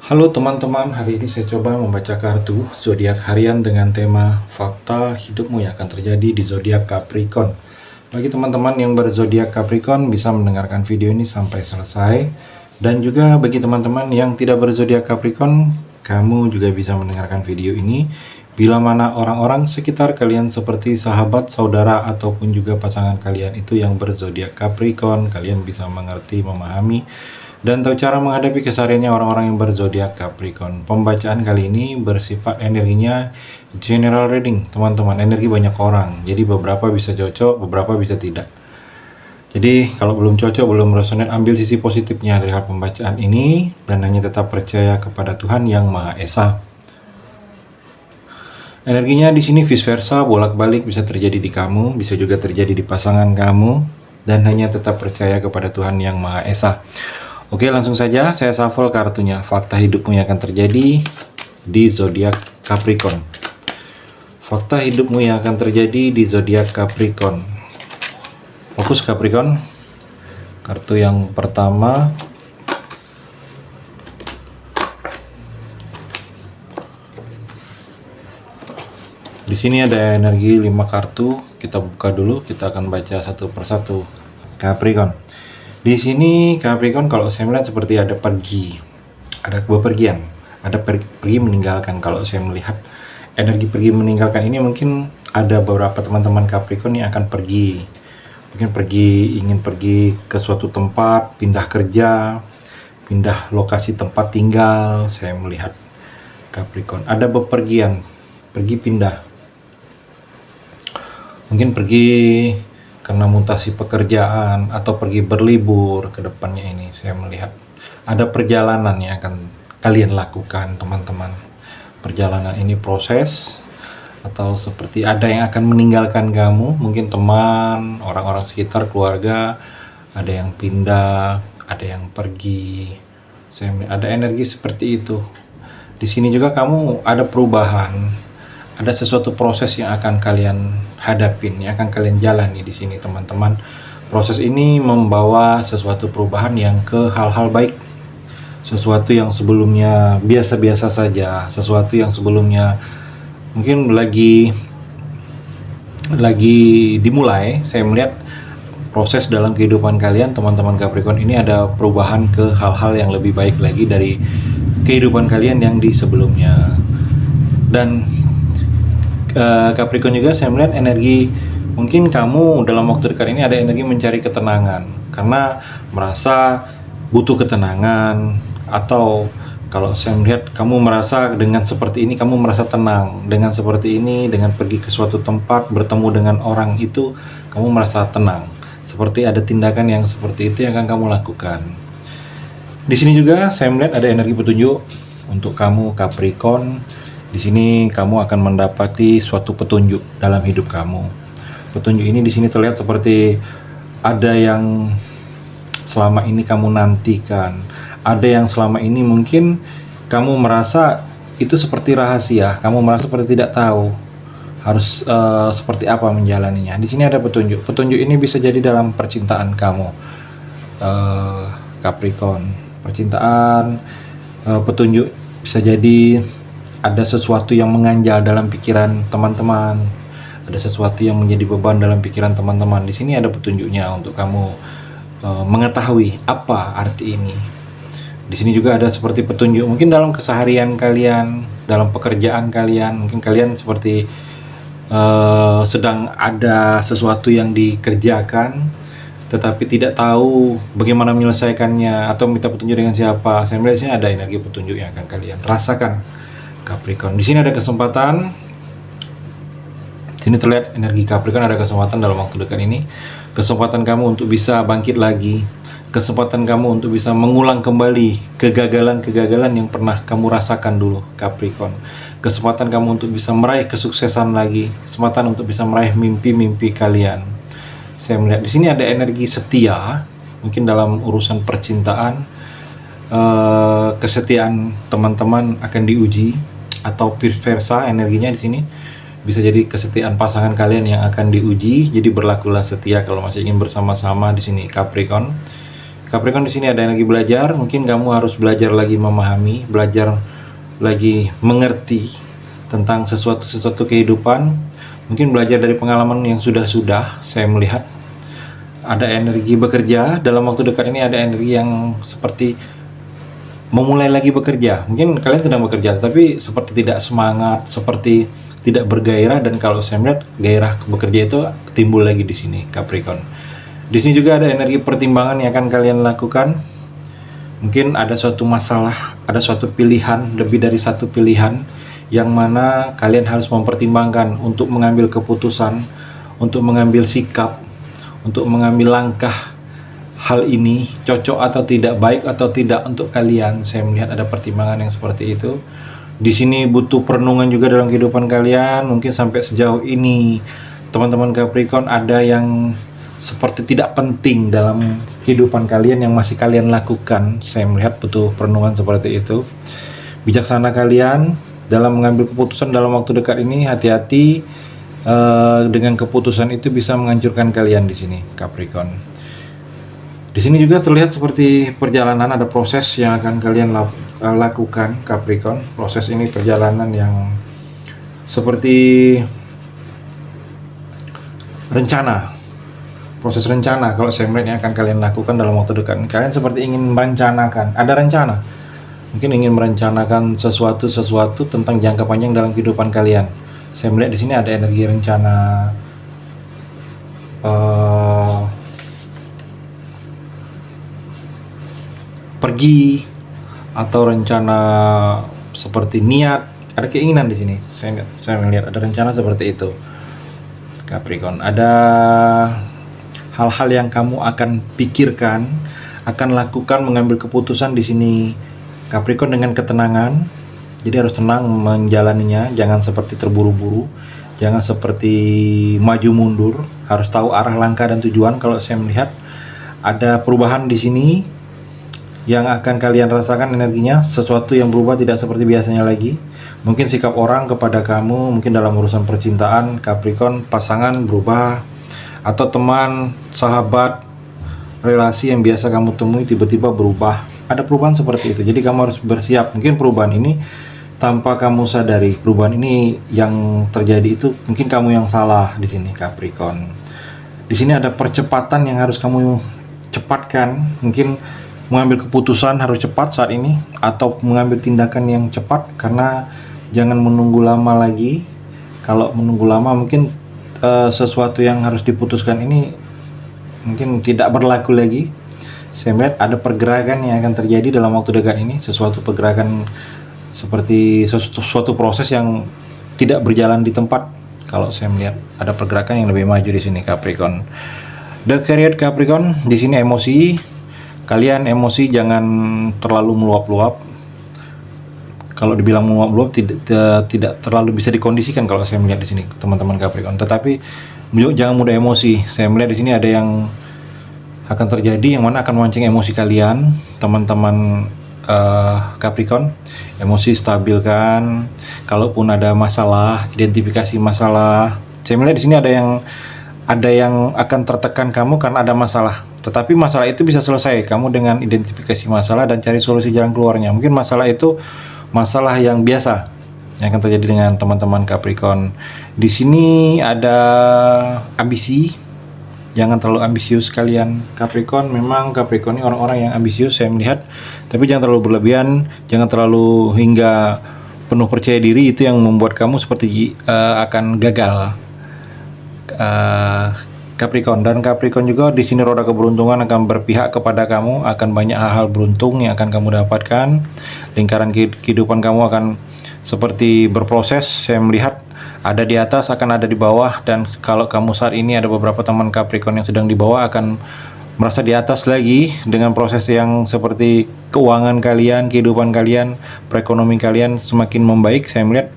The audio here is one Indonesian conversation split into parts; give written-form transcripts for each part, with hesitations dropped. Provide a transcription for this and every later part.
Halo teman-teman, hari ini saya coba membaca kartu zodiak harian dengan tema fakta hidupmu yang akan terjadi di zodiak Capricorn. Bagi teman-teman yang berzodiak Capricorn bisa mendengarkan video ini sampai selesai, dan juga bagi teman-teman yang tidak berzodiak Capricorn, kamu juga bisa mendengarkan video ini bila mana orang-orang sekitar kalian seperti sahabat, saudara, ataupun juga pasangan kalian itu yang berzodiak Capricorn, kalian bisa mengerti, memahami dan tahu cara menghadapi kesehariannya orang-orang yang berzodiak Capricorn. Pembacaan kali ini bersifat energinya general reading, teman-teman. Energi banyak orang, jadi beberapa bisa cocok, beberapa bisa tidak. Jadi kalau belum cocok, belum resonate, ambil sisi positifnya dari hal pembacaan ini dan hanya tetap percaya kepada Tuhan yang Maha Esa. Energinya di sini vice versa, bolak-balik, bisa terjadi di kamu, bisa juga terjadi di pasangan kamu, dan hanya tetap percaya kepada Tuhan yang Maha Esa. Oke, langsung saja saya shuffle kartunya. Fakta hidupmu yang akan terjadi di zodiak Capricorn. Fakta hidupmu yang akan terjadi di zodiak Capricorn. Fokus Capricorn. Kartu yang pertama. Di sini ada energi 5 kartu. Kita buka dulu, kita akan baca satu persatu. Capricorn. Di sini Capricorn kalau saya melihat seperti ada pergi, ada bepergian, ada pergi meninggalkan. Kalau saya melihat energi pergi meninggalkan ini, mungkin ada beberapa teman-teman Capricorn yang akan pergi, mungkin ingin pergi ke suatu tempat, pindah kerja, pindah lokasi tempat tinggal. Saya melihat Capricorn ada bepergian, pergi pindah, mungkin pergi karena mutasi pekerjaan atau pergi berlibur ke depannya. Ini saya melihat ada perjalanan yang akan kalian lakukan, teman-teman. Perjalanan ini proses, atau seperti ada yang akan meninggalkan kamu, mungkin teman, orang-orang sekitar, keluarga, ada yang pindah, ada yang pergi. Saya melihat ada energi seperti itu. Di sini juga kamu ada perubahan, ada sesuatu proses yang akan kalian hadapin, yang akan kalian jalani di sini, teman-teman. Proses ini membawa sesuatu perubahan yang ke hal-hal baik. Sesuatu yang sebelumnya biasa-biasa saja, sesuatu yang sebelumnya mungkin lagi dimulai. Saya melihat proses dalam kehidupan kalian, teman-teman Capricorn, ini ada perubahan ke hal-hal yang lebih baik lagi dari kehidupan kalian yang di sebelumnya. Dan Capricorn juga saya melihat energi, mungkin kamu dalam waktu dekat ini ada energi mencari ketenangan karena merasa butuh ketenangan, atau kalau saya melihat kamu merasa dengan seperti ini kamu merasa tenang, dengan seperti ini, dengan pergi ke suatu tempat, bertemu dengan orang itu kamu merasa tenang, seperti ada tindakan yang seperti itu yang akan kamu lakukan. Di sini juga saya melihat ada energi petunjuk untuk kamu Capricorn. Di sini kamu akan mendapati suatu petunjuk dalam hidup kamu. Petunjuk ini di sini terlihat seperti ada yang selama ini kamu nantikan, ada yang selama ini mungkin kamu merasa itu seperti rahasia, kamu merasa seperti tidak tahu harus seperti apa menjalaninya. Di sini ada petunjuk. Petunjuk ini bisa jadi dalam percintaan kamu, Capricorn. Percintaan, petunjuk bisa jadi ada sesuatu yang mengganjal dalam pikiran teman-teman, ada sesuatu yang menjadi beban dalam pikiran teman-teman. Di sini ada petunjuknya untuk kamu mengetahui apa arti ini. Di sini juga ada seperti petunjuk mungkin dalam keseharian kalian, dalam pekerjaan kalian. Mungkin kalian seperti sedang ada sesuatu yang dikerjakan, tetapi tidak tahu bagaimana menyelesaikannya atau minta petunjuk dengan siapa. Saya melihat di sini ada energi petunjuk yang akan kalian rasakan, Capricorn. Di sini ada kesempatan. Di sini terlihat energi Capricorn, ada kesempatan dalam waktu dekat ini. Kesempatan kamu untuk bisa bangkit lagi. Kesempatan kamu untuk bisa mengulang kembali kegagalan-kegagalan yang pernah kamu rasakan dulu, Capricorn. Kesempatan kamu untuk bisa meraih kesuksesan lagi. Kesempatan untuk bisa meraih mimpi-mimpi kalian. Saya melihat di sini ada energi setia, mungkin dalam urusan percintaan. Kesetiaan teman-teman akan diuji, atau vice versa energinya di sini. Bisa jadi kesetiaan pasangan kalian yang akan diuji, jadi berlakulah setia kalau masih ingin bersama-sama di sini, Capricorn. Capricorn di sini ada yang lagi belajar, mungkin kamu harus belajar lagi memahami, belajar lagi mengerti tentang sesuatu kehidupan. Mungkin belajar dari pengalaman yang sudah-sudah. Saya melihat ada energi bekerja dalam waktu dekat ini, ada energi yang seperti memulai lagi bekerja. Mungkin kalian sedang bekerja, tapi seperti tidak semangat, seperti tidak bergairah. Dan kalau saya melihat gairah bekerja itu timbul lagi di sini, Capricorn. Di sini juga ada energi pertimbangan yang akan kalian lakukan. Mungkin ada suatu masalah, ada suatu pilihan, lebih dari satu pilihan, yang mana kalian harus mempertimbangkan untuk mengambil keputusan, untuk mengambil sikap, untuk mengambil langkah. Hal ini cocok atau tidak, baik atau tidak untuk kalian. Saya melihat ada pertimbangan yang seperti itu. Di sini butuh perenungan juga dalam kehidupan kalian. Mungkin sampai sejauh ini teman-teman Capricorn ada yang seperti tidak penting dalam kehidupan kalian yang masih kalian lakukan. Saya melihat butuh perenungan seperti itu. Bijaksana kalian dalam mengambil keputusan dalam waktu dekat ini. Hati-hati dengan keputusan itu bisa menghancurkan kalian di sini, Capricorn. Di sini juga terlihat seperti perjalanan, ada proses yang akan kalian lakukan, Capricorn. Proses ini perjalanan yang seperti rencana. Proses rencana kalau saya melihat yang akan kalian lakukan dalam waktu dekat. Kalian seperti ingin merencanakan, ada rencana. Mungkin ingin merencanakan sesuatu tentang jangka panjang dalam kehidupan kalian. Saya melihat di sini ada energi rencana pergi, atau rencana seperti niat, ada keinginan di sini. Saya melihat ada rencana seperti itu, Capricorn. Ada hal-hal yang kamu akan pikirkan, akan lakukan, mengambil keputusan di sini, Capricorn, dengan ketenangan. Jadi harus tenang menjalaninya, jangan seperti terburu-buru, jangan seperti maju mundur, harus tahu arah langkah dan tujuan. Kalau saya melihat ada perubahan di sini yang akan kalian rasakan energinya, sesuatu yang berubah tidak seperti biasanya lagi. Mungkin sikap orang kepada kamu, mungkin dalam urusan percintaan, Capricorn, pasangan berubah, atau teman, sahabat, relasi yang biasa kamu temui tiba-tiba berubah. Ada perubahan seperti itu. Jadi kamu harus bersiap. Mungkin perubahan ini tanpa kamu sadari, perubahan ini yang terjadi itu mungkin kamu yang salah di sini, Capricorn. Di sini ada percepatan yang harus kamu cepatkan. Mungkin mengambil keputusan harus cepat saat ini, atau mengambil tindakan yang cepat, karena jangan menunggu lama lagi. Kalau menunggu lama mungkin sesuatu yang harus diputuskan ini mungkin tidak berlaku lagi. Saya melihat ada pergerakan yang akan terjadi dalam waktu dekat ini, sesuatu pergerakan seperti suatu proses yang tidak berjalan di tempat. Kalau saya melihat ada pergerakan yang lebih maju di sini, Capricorn. The Chariot, Capricorn, di sini emosi. Kalian emosi jangan terlalu meluap-luap. Kalau dibilang meluap-luap tidak terlalu bisa dikondisikan kalau saya melihat di sini, teman-teman Capricorn. Tetapi jangan mudah emosi. Saya melihat di sini ada yang akan terjadi yang mana akan memancing emosi kalian, teman-teman Capricorn. Emosi stabilkan. Kalaupun ada masalah, identifikasi masalah. Saya melihat di sini ada yang akan tertekan kamu karena ada masalah. Tetapi masalah itu bisa selesai kamu dengan identifikasi masalah dan cari solusi jalan keluarnya. Mungkin masalah itu masalah yang biasa yang akan terjadi dengan teman-teman Capricorn. Di sini ada ambisi. Jangan terlalu ambisius kalian, Capricorn. Memang Capricorn ini orang-orang yang ambisius saya melihat, tapi jangan terlalu berlebihan, jangan terlalu hingga penuh percaya diri. Itu yang membuat kamu seperti akan gagal, Capricorn. Dan Capricorn juga di sini roda keberuntungan akan berpihak kepada kamu, akan banyak hal-hal beruntung yang akan kamu dapatkan. Lingkaran kehidupan kamu akan seperti berproses. Saya melihat ada di atas, akan ada di bawah. Dan kalau kamu saat ini ada beberapa teman Capricorn yang sedang di bawah, akan merasa di atas lagi dengan proses yang seperti keuangan kalian, kehidupan kalian, perekonomian kalian semakin membaik. Saya melihat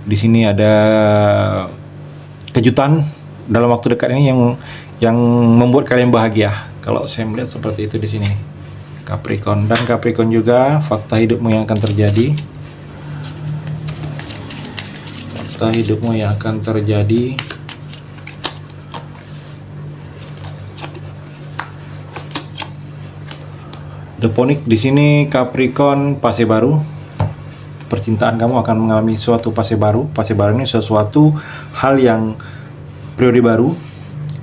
di sini ada kejutan dalam waktu dekat ini yang membuat kalian bahagia. Kalau saya melihat seperti itu di sini, Capricorn. Dan Capricorn juga fakta hidupmu yang akan terjadi. Fakta hidupmu yang akan terjadi. Deponik di sini Capricorn fase baru. Percintaan kamu akan mengalami suatu fase baru. Fase baru ini sesuatu hal yang periode baru,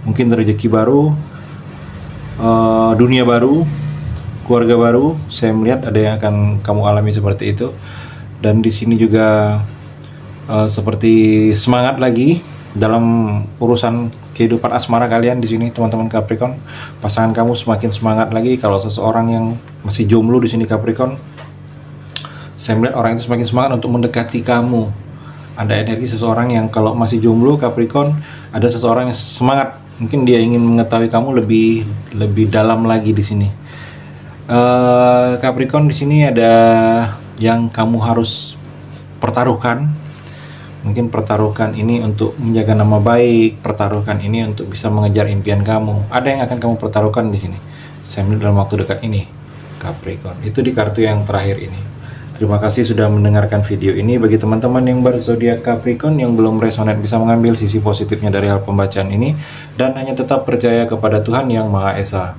mungkin rezeki baru, dunia baru, keluarga baru. Saya melihat ada yang akan kamu alami seperti itu. Dan di sini juga seperti semangat lagi dalam urusan kehidupan asmara kalian di sini, teman-teman Capricorn. Pasangan kamu semakin semangat lagi. Kalau seseorang yang masih jomblo di sini Capricorn, saya melihat orang itu semakin semangat untuk mendekati kamu. Ada energi seseorang yang kalau masih jomblo Capricorn, ada seseorang yang semangat. Mungkin dia ingin mengetahui kamu lebih dalam lagi di sini. Capricorn di sini ada yang kamu harus pertaruhkan. Mungkin pertaruhkan ini untuk menjaga nama baik, pertaruhkan ini untuk bisa mengejar impian kamu. Ada yang akan kamu pertaruhkan di sini. Saya melihat dalam waktu dekat ini, Capricorn. Itu di kartu yang terakhir ini. Terima kasih sudah mendengarkan video ini. Bagi teman-teman yang berzodiak Capricorn yang belum resonate, bisa mengambil sisi positifnya dari hal pembacaan ini dan hanya tetap percaya kepada Tuhan Yang Maha Esa.